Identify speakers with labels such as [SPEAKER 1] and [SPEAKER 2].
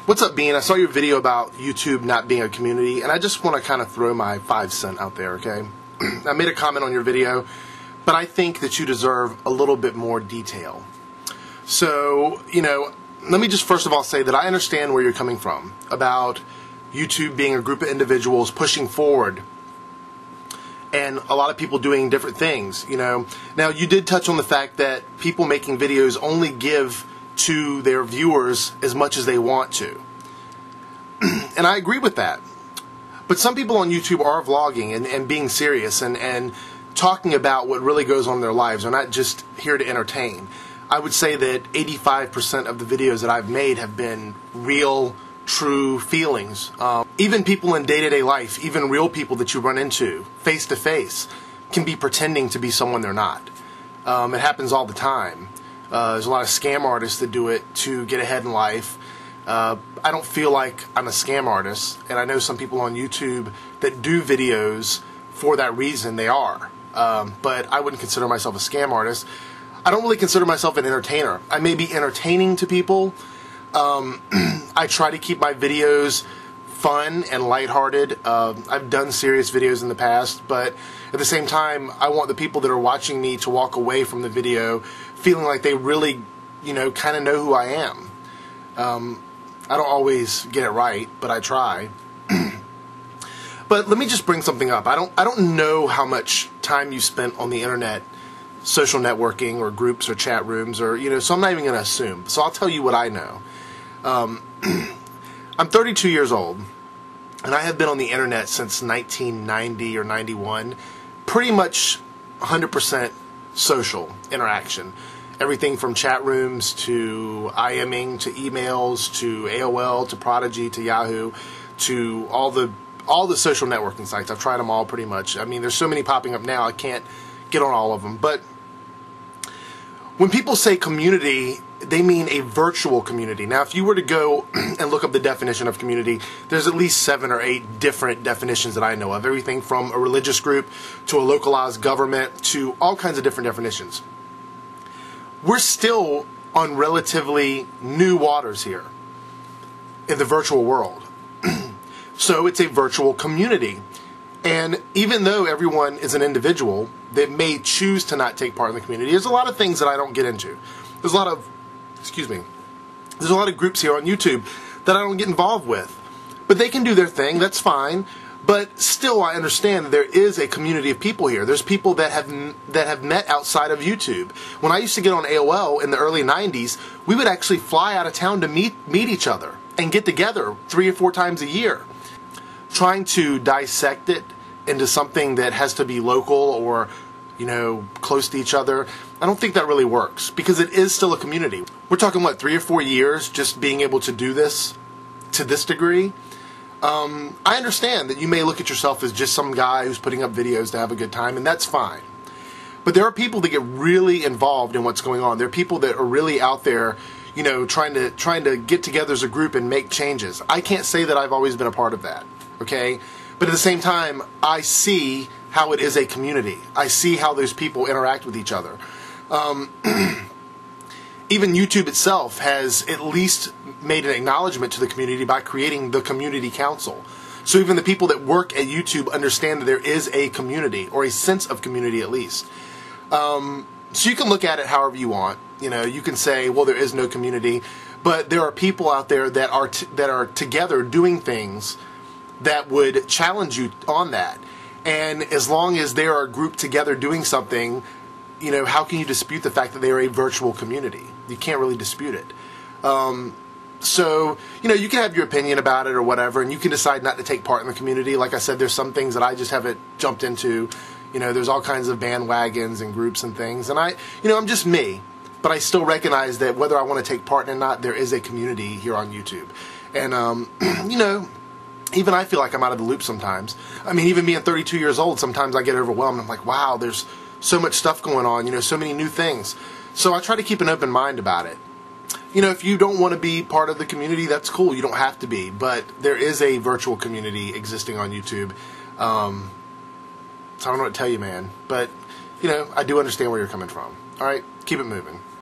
[SPEAKER 1] What's up, Bean? I saw your video about YouTube not being a community, and I just want to kind of throw my 5 cents out there, okay? I made a comment on your video, but I think that you deserve a little bit more detail. So, let me just first of all say that I understand where you're coming from about YouTube being a group of individuals pushing forward and a lot of people doing different things, Now, you did touch on the fact that people making videos only give to their viewers as much as they want to. And I agree with that. But some people on YouTube are vlogging and being serious and talking about what really goes on in their lives. They're not just here to entertain. I would say that 85% of the videos that I've made have been real, true feelings. Even people in day-to-day life, even real people that you run into face-to-face, can be pretending to be someone they're not. It happens all the time. There's a lot of scam artists that do it to get ahead in life. I don't feel like I'm a scam artist, and I know some people on YouTube that do videos for that reason. They are. But I wouldn't consider myself a scam artist. I don't really consider myself an entertainer. I may be entertaining to people. I try to keep my videos fun and lighthearted. I've done serious videos in the past, but at the same time, I want the people that are watching me to walk away from the video feeling like they really, kind of know who I am. I don't always get it right, but I try. But let me just bring something up. I don't know how much time you spent on the internet, social networking or groups or chat rooms or, so I'm not even going to assume. So I'll tell you what I know. I'm 32 years old, and I have been on the internet since 1990 or 91. Pretty much 100% social interaction. Everything from chat rooms to IMing to emails to AOL to Prodigy to Yahoo to all the social networking sites. I've tried them all pretty much. I mean, there's so many popping up now, I can't get on all of them. But when people say community, they mean a virtual community. Now, if you were to go and look up the definition of community, there's at least 7 or 8 different definitions that I know of. Everything from a religious group to a localized government to all kinds of different definitions. We're still on relatively new waters here in the virtual world. So it's a virtual community. And even though everyone is an individual that may choose to not take part in the community, there's a lot of things that I don't get into. There's a lot of groups here on YouTube that I don't get involved with. But they can do their thing, that's fine. But still, I understand that there is a community of people here. There's people that have met outside of YouTube. When I used to get on AOL in the early 90s, we would actually fly out of town to meet each other and get together 3 or 4 times a year. Trying to dissect it into something that has to be local or, close to each other, I don't think that really works because it is still a community. We're talking, 3 or 4 years just being able to do this to this degree. I understand that you may look at yourself as just some guy who's putting up videos to have a good time, and that's fine. But there are people that get really involved in what's going on. There are people that are really out there, trying to get together as a group and make changes. I can't say that I've always been a part of that, okay? But at the same time, I see how it is a community. I see how those people interact with each other. Even YouTube itself has at least made an acknowledgement to the community by creating the community council. So even the people that work at YouTube understand that there is a community, or a sense of community at least. So you can look at it however you want. You can say, well, there is no community, but there are people out there that are together doing things that would challenge you on that. And as long as they are grouped together doing something, how can you dispute the fact that they are a virtual community? You can't really dispute it. So, you can have your opinion about it or whatever, and you can decide not to take part in the community. Like I said, there's some things that I just haven't jumped into. There's all kinds of bandwagons and groups and things. And I'm just me. But I still recognize that whether I want to take part in it or not, there is a community here on YouTube. And, even I feel like I'm out of the loop sometimes. I mean, even being 32 years old, sometimes I get overwhelmed. I'm like, wow, there's so much stuff going on, so many new things. So I try to keep an open mind about it. If you don't want to be part of the community, that's cool. You don't have to be. But there is a virtual community existing on YouTube. So I don't know what to tell you, man. But, I do understand where you're coming from. All right, keep it moving.